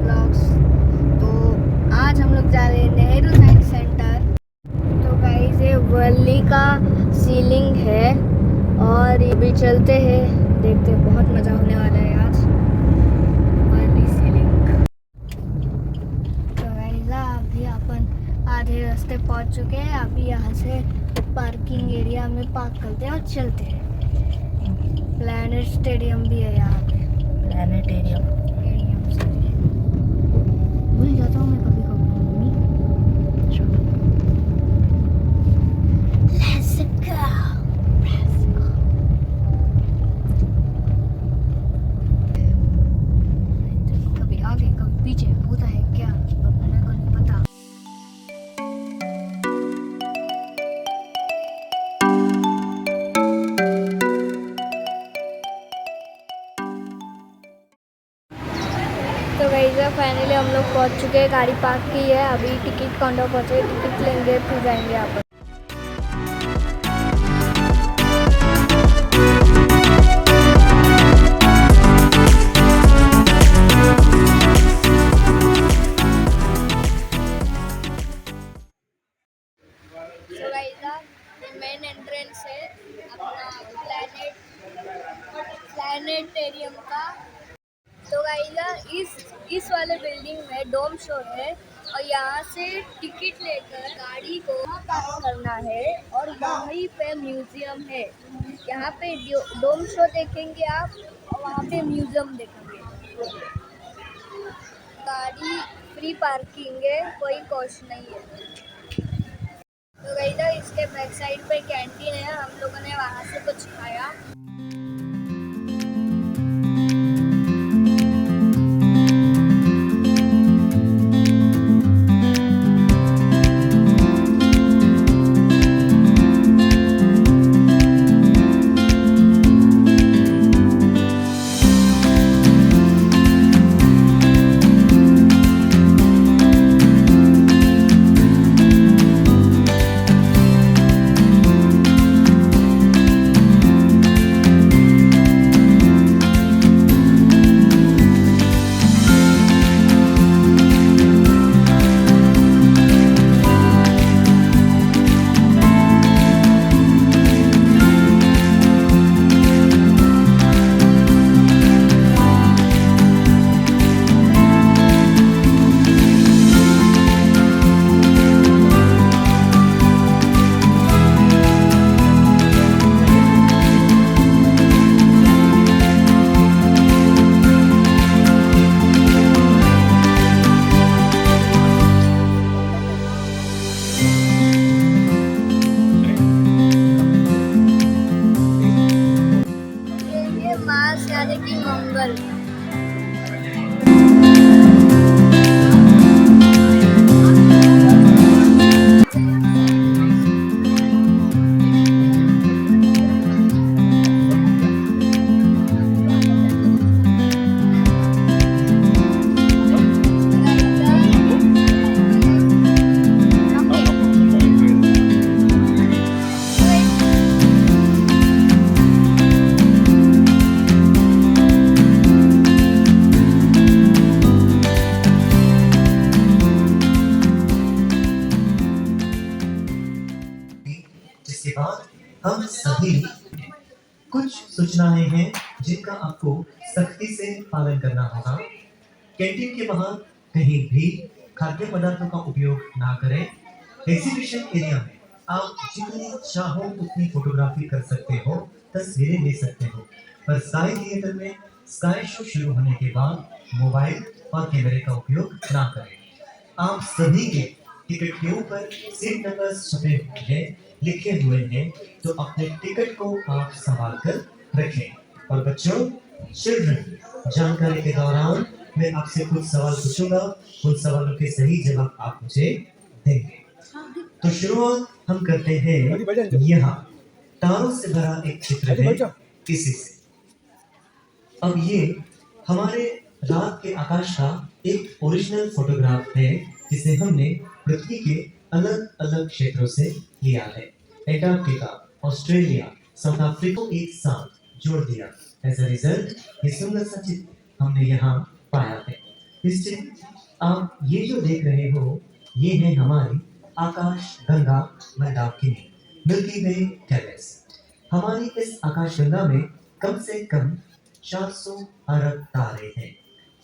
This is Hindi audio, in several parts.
ब्लॉग्स। तो आज हम लोग जा रहे हैं नेहरू साइंस सेंटर। तो गाइस ये वर्ली का सीलिंग है और ये भी चलते हैं, देखते हैं, बहुत मज़ा होने वाला है आज वर्ली सीलिंग। तो गाइस अभी अपन आधे रास्ते पहुंच चुके हैं। अभी यहाँ से पार्किंग एरिया में पार्क करते हैं और चलते हैं। प्लैनेट स्टेडियम भी है यहाँ पे। प्लैनेटेरियम भूल जाता हूँ मैं कभी कभी। Let's go. कभी आगे कभी पीछे होता है क्या, मेरे को नहीं पता। तो गाइस फाइनली हम लोग पहुंच चुके हैं। गाड़ी पार्क की है। अभी टिकट काउंटर पहुंचे, टिकट लेंगे फिर जाएंगे यहाँ पर। तो गाइस मेन एंट्रेंस है अपना प्लैनेटेरियम का। तो गाइस इस वाले बिल्डिंग में डोम शो है और यहाँ से टिकट लेकर गाड़ी को पार्क करना है और वहीं पे म्यूजियम है। यहाँ पे डोम शो देखेंगे आप और वहाँ पे म्यूजियम देखेंगे। गाड़ी फ्री पार्किंग है, कोई कॉस्ट नहीं है। तो गाइस इसके बैक साइड पे कैंटीन है, हम लोगों ने वहाँ से कुछ खाया। मार्स यानी कि मंगल। जिसके बाद हम सभी कुछ सूचनाएं हैं जिनका आपको सख्ती से पालन करना होगा। कैंटीन के बाहर कहीं भी खाद्य पदार्थों का उपयोग ना करें। एग्जीबिशन एरिया में आप जितनी चाहो उतनी फोटोग्राफी कर सकते हो, तस्वीरें ले सकते हो, पर स्काई थिएटर में स्काई शो शुरू होने के बाद मोबाइल और कैमरे का उपयोग ना करें। आप सभी के टिकट के ऊपर सीट नंबर छपे हुए हैं, लिखे हुए हैं, तो अपने टिकट को आप संभाल कर रखें। और बच्चों, चिल्ड्रन, जानकारी के दौरान मैं आपसे कुछ सवाल पूछूंगा, उन सवालों के सही जवाब आप मुझे देंगे। तो शुरुआत हम करते हैं। यहाँ तारों से भरा एक चित्र है इसी से। अब ये हमारे रात के आकाश का एक ओरिजिनल फोटोग्राफ है जिसे हमने पृथ्वी के अलग अलग क्षेत्रों से लिया है। एंटार्क्टिका, ऑस्ट्रेलिया, साउथ अफ्रीका को एक साथ जोड़ दिया। एज अ रिजल्ट ये सुंदर सा चित्र हमने यहाँ पाया है। निश्चित आप ये जो देख रहे हो ये है हमारी आकाश गंगा मंदाकिनी मिल्की वे गैलेक्सी। हमारी इस आकाश गंगा में कम से कम 400 अरब तारे हैं।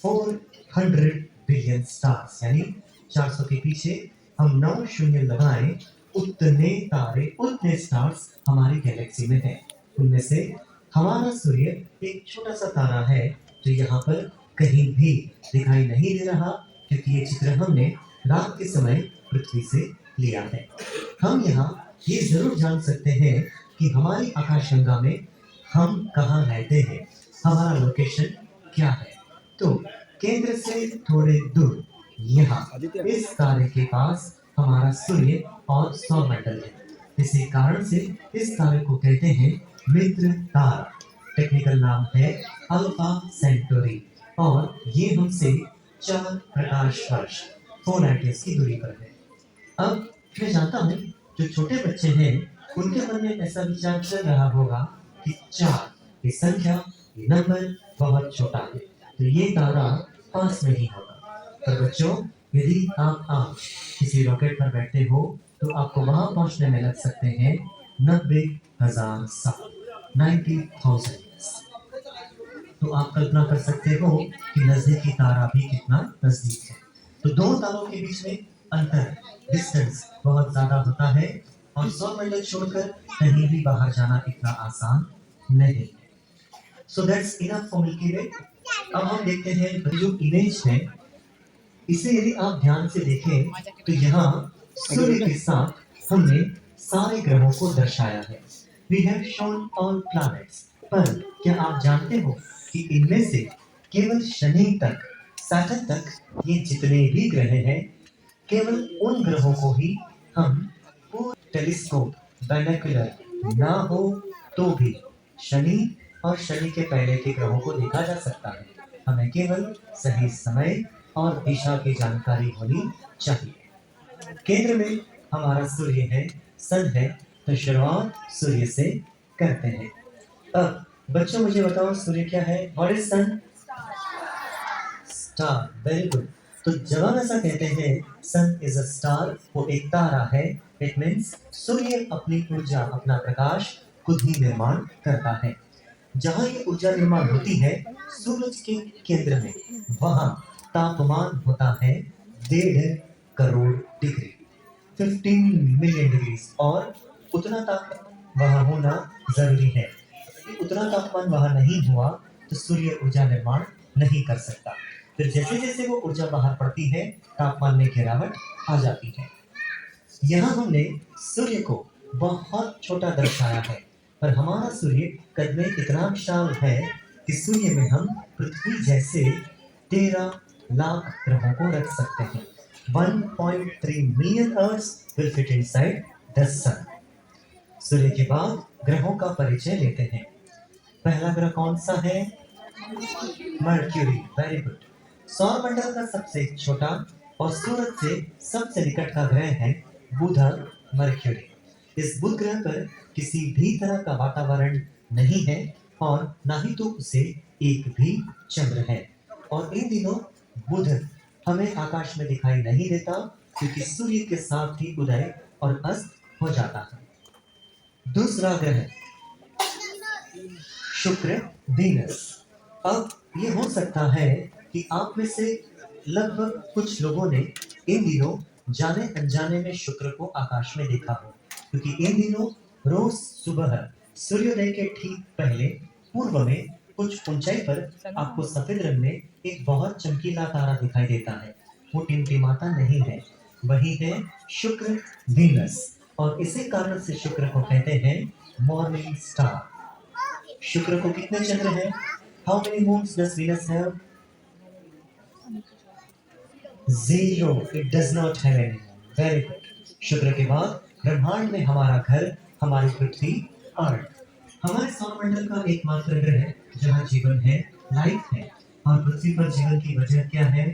400 बिलियन स्टार्स, यानी 400 के पीछे हम 9 शून्य लगाएं, उतने तारे उतने स्टार्स हमारी गैलेक्सी में हैं। उनमें से हमारा सूर्य एक छोटा सा तारा है जो यहाँ पर कहीं भी दिखाई नहीं दे रहा, क्योंकि ये चित्र हमने रात के समय पृथ्वी से लिया है। हम यहाँ ये जरूर जान सकते हैं कि हमारी आकाशगंगा में हम कहाँ रहते हैं, हमारा लोकेशन क्या है। तो केंद्र से थोड़े दूर यहाँ इस तारे के पास हमारा सूर्य और सौरमंडल है। इसी कारण से इस तारे को कहते हैं मित्र तारा। टेक्निकल नाम है अल्फा सेंटोरी और ये हमसे 4 प्रकाश वर्ष 4 लाइट ईयर्स की दूरी पर है। अब मैं जानता हूँ जो छोटे बच्चे हैं उनके मन में ऐसा विचार चल रहा होगा कि 4 ये संख्या, ये नंबर बहुत छोटा है, तो ये तारा पास में ही होगा। पर बच्चों, यदि आप आज किसी रॉकेट पर बैठते हो तो आपको वहां पहुंचने में लग सकते हैं 90,000 साल, 90,000। तो आप कल्पना कर सकते हो कि नजदीकी तारा भी कितना नजदीक है। तो दो तारों के बीच में अंतर, डिस्टेंस बहुत ज्यादा होता है और सौरमंडल छोड़कर कहीं भी बाहर जाना इतना आसान नहीं है। So that's enough for Milky Way. अब हम देखते हैं जो इमेज है, इसे यदि आप ध्यान से देखें तो यहाँ सूर्य के साथ हमने सारे ग्रहों को दर्शाया है। We have shown all planets। पर क्या आप जानते हो कि इनमें से केवल शनि तक, सैटर्न तक ये जितने भी ग्रह हैं, केवल उन ग्रहों को ही हम पूरे टेलीस्कोप, बाइनोकुलर ना हो तो भी शनि और शनि के पहले के ग्रहों को देखा जा सकता है। हमें केवल सही समय और दिशा की जानकारी होनी चाहिए। केंद्र में हमारा सूर्य है, सन है, तो शुरुआत सूर्य से करते हैं। अब बच्चों मुझे बताओ सूर्य क्या है? What is sun? Star. Very good. तो जब हम ऐसा कहते हैं सन इज अ स्टार, वो एक तारा है, इट मीन्स सूर्य अपनी ऊर्जा, अपना प्रकाश खुद ही निर्माण करता है। जहां ये ऊर्जा निर्माण होती है सूरज के केंद्र में, वहां तापमान होता है 1.5 करोड़ डिग्री, 15 मिलियन डिग्री, और उतना तापमान वहां होना जरूरी है। उतना तापमान वहां नहीं हुआ तो सूर्य ऊर्जा निर्माण नहीं कर सकता। फिर जैसे जैसे वो ऊर्जा बाहर पड़ती है तापमान में गिरावट आ जाती है। यहाँ हमने सूर्य को बहुत छोटा दर्शाया है, पर हमारा सूर्य कद में इतना विशाल है कि सूर्य में हम पृथ्वी जैसे 13 लाख ग्रहों को रख सकते हैं। 1.3 million earth will fit inside the sun. सूर्य के बाद ग्रहों का परिचय लेते हैं। पहला ग्रह कौन सा है? मर्क्यूरी। Very good. सौरमंडल का सबसे छोटा और सूरज से सबसे निकट का ग्रह है बुध, मर्क्यूरी। इस बुध ग्रह पर किसी भी तरह का वातावरण नहीं है और ना ही तो उसे एक भी चंद्र है। और इन दिनों बुध हमें आकाश में दिखाई नहीं देता, क्योंकि सूर्य के साथ ही उदय और अस्त हो जाता है। दूसरा ग्रह शुक्र, वीनस। अब ये हो सकता है कि आप में से लगभग कुछ लोगों ने इन दिनों जाने अनजाने में शुक्र को आकाश में देखा हो, क्योंकि इन दिनों रोज सुबह सूर्योदय के ठीक पहले पूर्व में कुछ ऊंचाई पर आपको सफेद रंग में एक बहुत चमकीला तारा दिखाई देता है। वो टिमटिमाता नहीं है, वही है शुक्र, वीनस। और इसी कारण से शुक्र को कहते हैं मॉर्निंग स्टार। शुक्र को कितने चंद्र हैं? How many moons does Venus have? 0. It does not have any moon. Very good. शुक्र के बाद ब्रह्मांड में हमारा घर, हमारी पृथ्वी, अर्थ। हमारे सौरमंडल का एकमात्र ग्रह है जहाँ जीवन है, लाइफ है। और पृथ्वी पर जीवन की वजह क्या है?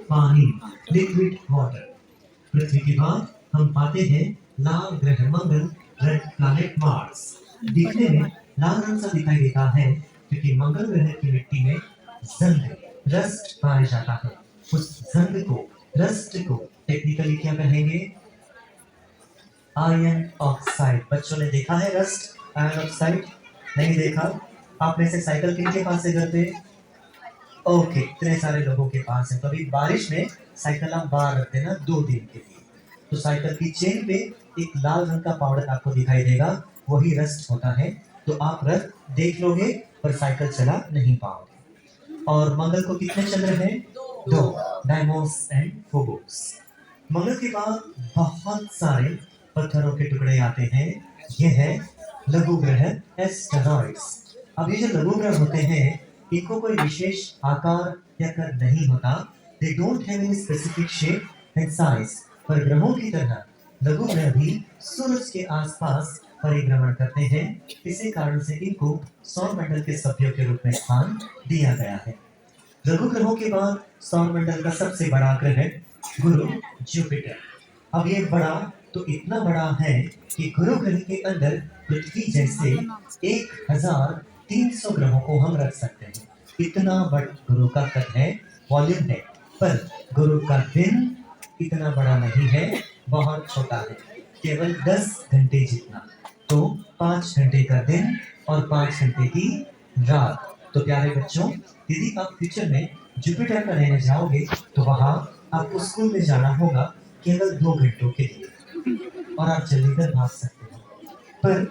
पानी, लिक्विड वाटर। पृथ्वी के बाद हम पाते हैं लाल ग्रह मंगल, रेड प्लैनेट मार्स। दिखने में लाल रंग सा दिखाई देता है क्योंकि मंगल ग्रह की मिट्टी में जंग है। रस्ट पाया जाता है। उस जंग को, रस्ट को टेक्निकली क्या कहेंगे? Iron oxide. बच्चों ने देखा है रस्ट, आयरन ऑक्साइड? नहीं देखा? आप में से साइकिल किनके पास है घर पे? ओके, इतने सारे लोगों के पास है। तो अभी बारिश में साइकिल आप बाहर रख देना 2 दिन के लिए। तो साइकिल की चेन पे एक लाल रंग का पाउडर आपको दिखाई देगा, वही रस्ट होता है। तो आप रख देख लोगे पर साइकिल चला नहीं पाओगे। और मंगल को कितने चंद्र हैं? 2, डाइमोस एंड फोबोस। मंगल के बाद बहुत सारे पत्थरों के टुकड़े आते हैं। ये है लघु ग्रह, एस्टेरॉइड्स। अब ये जो लघु ग्रह होते हैं, इनको कोई विशेष आकार या कद नहीं होता। They don't have any specific shape and size. पर ग्रहों की तरह लघु ग्रह भी सूरज के आसपास परिभ्रमण करते हैं। इसी कारण से इनको सौरमंडल के सभ्यों के रूप में स्थान दिया गया है। लघु ग्रहों के बाद सौरमंडल का सबसे बड़ा ग्रह है गुरु, जुपिटर। अब ये बड़ा तो इतना बड़ा है कि गुरु ग्रह के अंदर पृथ्वी जैसे 1300 ग्रहों को हम रख सकते हैं। इतना बड़ा गुरु का कद है, वॉल्यूम है। पर गुरु का दिन इतना बड़ा नहीं है, बहुत छोटा है, केवल 10 घंटे जितना। तो 5 घंटे का दिन और 5 घंटे की रात। तो प्यारे बच्चों, यदि आप फ्यूचर में जुपिटर पर रहने जाओगे तो वहां आपको स्कूल में जाना होगा केवल 2 घंटों के लिए और आप जल्दी कर भाग सकते हो। पर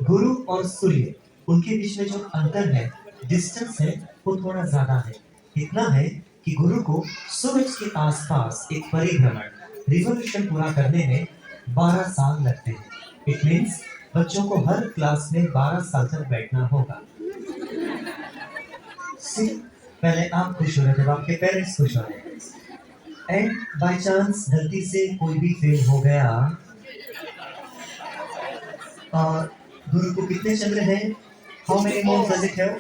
गुरु और सूर्य, उनके बीच में जो अंतर है, डिस्टेंस है, वो थोड़ा ज्यादा है। इतना है कि गुरु को सूरज के आसपास एक परिभ्रमण, रिवोल्यूशन पूरा करने में 12 साल लगते हैं। इट मीन्स बच्चों को हर क्लास में 12 साल तक बैठना होगा। पहले आप खुश हो रहे थे, आपके पेरेंट्स खुश हो रहे थे। एंड बाय चांस गलती से कोई भी फेल हो गया और गुरु को कितने चंद्र हैं? How many moons does it have?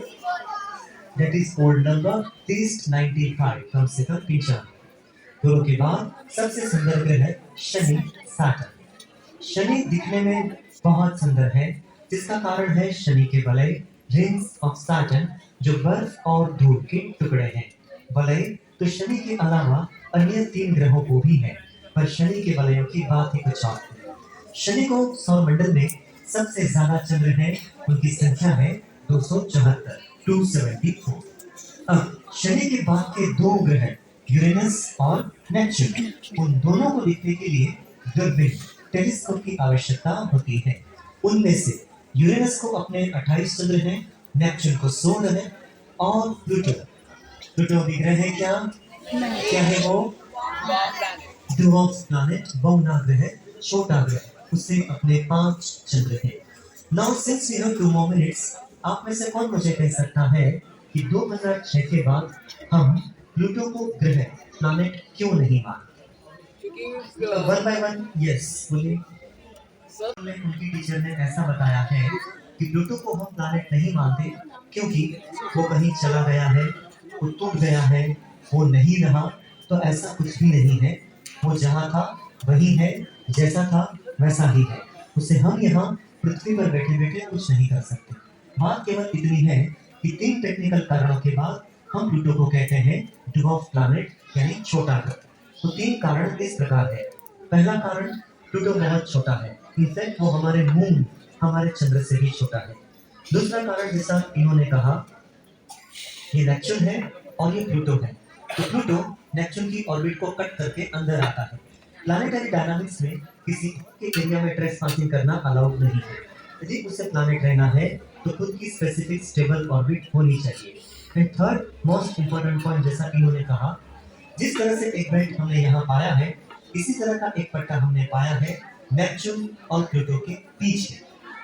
That is old number, least 95, कम से कम 3 चंद्र। गुरु के बाद सबसे सुंदर ग्रह है शनि, सैटर्न। शनि दिखने में बहुत सुंदर है, जिसका कारण है शनि के वलय, रिंग्स ऑफ सैटर्न, जो बर्फ और धूप के टुकड़े हैं। वलय तो शनि के अलावा अन्य 3 ग्रहों को भी है, पर शनि के वलयों की बात ही कुछ और है। शनि को सौरमंडल में सबसे ज्यादा चंद्र हैं, उनकी संख्या है 274, 274। अब शनि के बाद के 2 ग्रह यूरेनस और नेपच्यून, उन दोनों को देखने के लिए दूरबीन, टेलीस्कोप की आवश्यकता होती है। उनमें से यूरेनस को अपने 28 चंद्र हैं, नेपच्यून को 16 है, और प्लूटो भी ग्रह है क्या? क्या है वो? ड्वार्फ प्लैनेट, बहुना ग्रह, छोटा ग्रह, उससे अपने 5 चंद्र हैं। Now since we have 2 more minutes, आप में से कौन मुझे कह सकता है कि 2006 के बाद हम प्लूटो को ग्रह, प्लैनेट क्यों नहीं मानते? वन बाय वन, यस बोलिए। उनकी टीचर ने ऐसा बताया है कि प्लूटो को हम प्लैनेट नहीं मानते क्योंकि वो कहीं चला गया है, वो टूट गया है, वो नहीं रहा। तो ऐसा कुछ भी नहीं है, वो जहाँ था वही है, जैसा था वैसा ही है। उसे हम यहाँ पृथ्वी पर बैठे बैठे कुछ नहीं कर सकते। बात केवल इतनी है कि 3 टेक्निकल कारणों के बाद हम प्लूटो को कहते हैं ड्वार्फ प्लैनेट, यानी छोटा ग्रह। तो 3 कारण इस प्रकार है। पहला कारण, प्लूटो बहुत छोटा है, इनफैक्ट वो हमारे मून, हमारे चंद्र से भी छोटा है। दूसरा कारण, जैसा इन्होंने कहा, ये नेपच्यून है और ये प्लूटो है। तो प्लूटो नेपच्यून की ऑर्बिट को कट करके अंदर आता है। प्लैनेटरी डायनामिक्स में किसी के एरिया में ट्रेस पासिंग करना अलाउड नहीं है। यदि उसे प्लैनेट रहना है तो खुद की स्पेसिफिक स्टेबल ऑर्बिट होनी चाहिए। And third most important point, जैसा इन्होंने कहा, जिस तरह से एक बेल्ट हमने यहाँ पाया है, इसी तरह का एक पट्टा हमने पाया है नेपच्यून और प्लूटो के पीछे।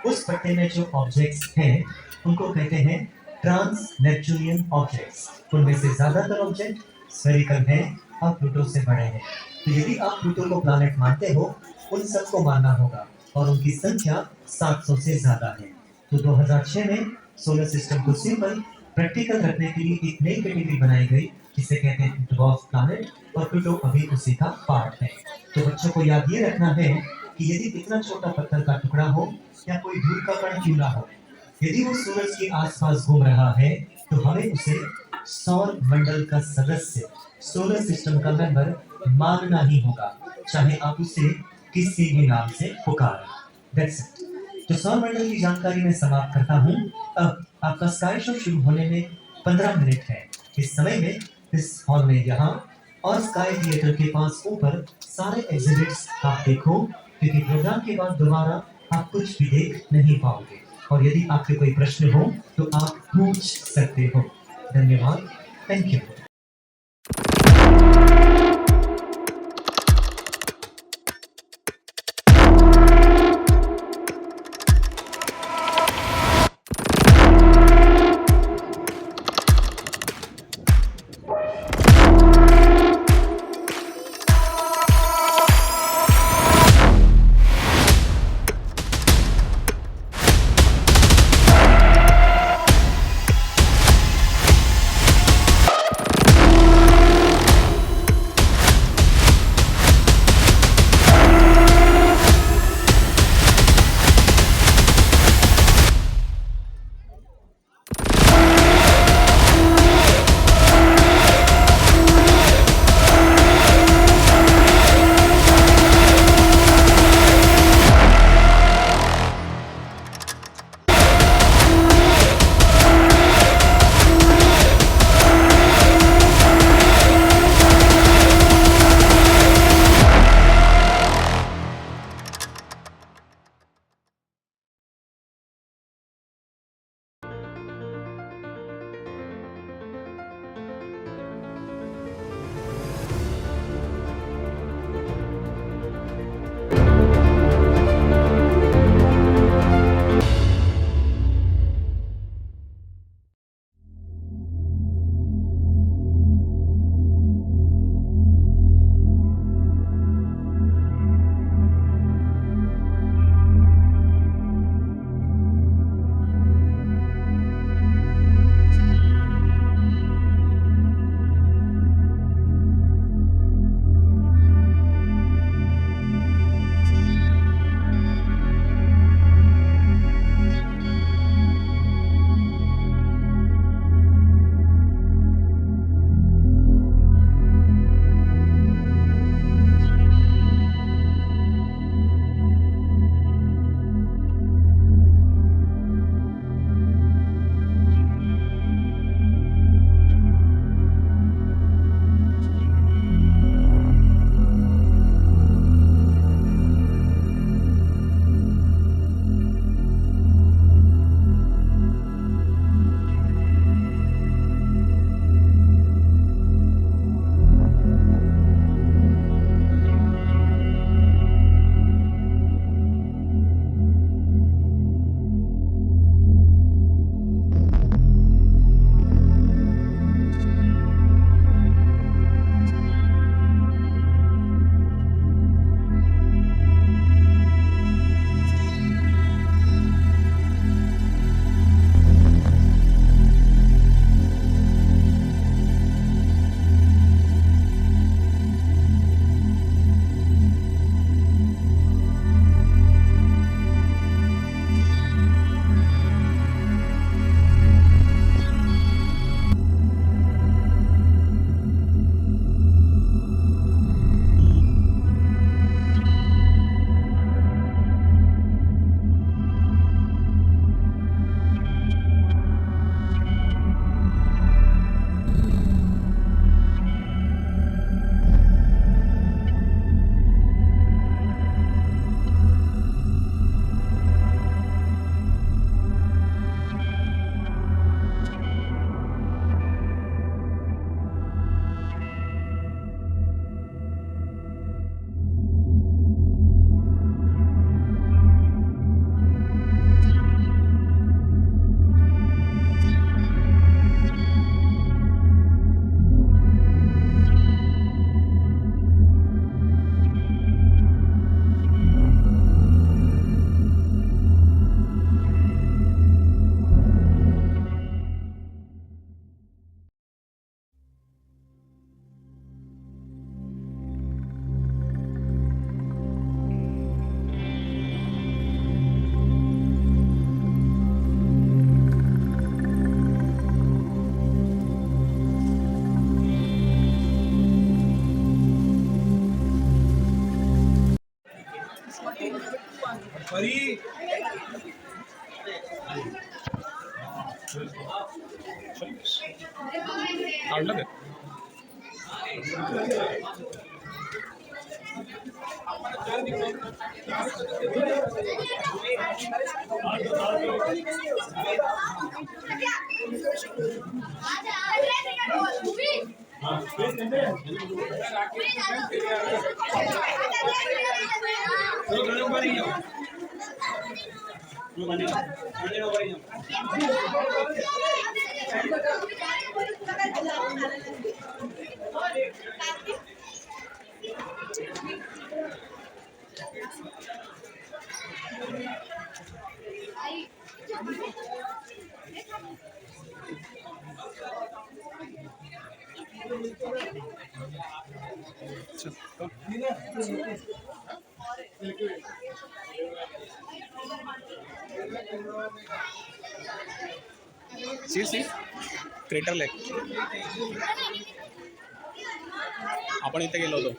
उस पट्टे में जो ऑब्जेक्ट्स हैं उनको कहते हैं ट्रांस नेपच्यूनियन ऑब्जेक्ट्स। उनमें से ज्यादातर ऑब्जेक्ट स्फेरिकल हैं और प्लूटो से बड़े हैं। तो यदि आप प्लूटो को प्लैनेट मानते हो, उन सबको मानना होगा और उनकी संख्या 700 से ज्यादा है। तो 2006 में सोलर सिस्टम को सिंपल प्रैक्टिकल रखने के लिए एक नई कैटेगरी बनाई गई, जिसे कहते हैं ड्वार्फ प्लैनेट, और प्लूटो अभी उसी का पार्ट है। तो बच्चों को याद ये रखना है कि यदि इतना छोटा पत्थर का टुकड़ा हो या कोई धूल का कण क्यों ना हो, यदि वो सूरज के आसपास घूम रहा है तो हमें उसे सौर मंडल का सदस्य, सोलर सिस्टम का मेंबर मानना ही होगा, चाहे आप उसे किसी भी नाम से पुकारें। That's it. तो सौर मंडल की जानकारी मैं समाप्त करता हूँ। अब आपका स्काई शो शुरू होने में 15 मिनट है। इस समय में इस हॉल में यहाँ और स्काई थिएटर के पास ऊपर सारे एग्जिबिट्स आप देखो, क्योंकि प्रोग्राम के बाद दोबारा आप कुछ भी देख नहीं पाओगे। और यदि आपके कोई प्रश्न हो तो आप पूछ सकते हो। धन्यवाद। Thank you. काढलं ते सी क्रेटर लेक आपण इथे गेलो होतो.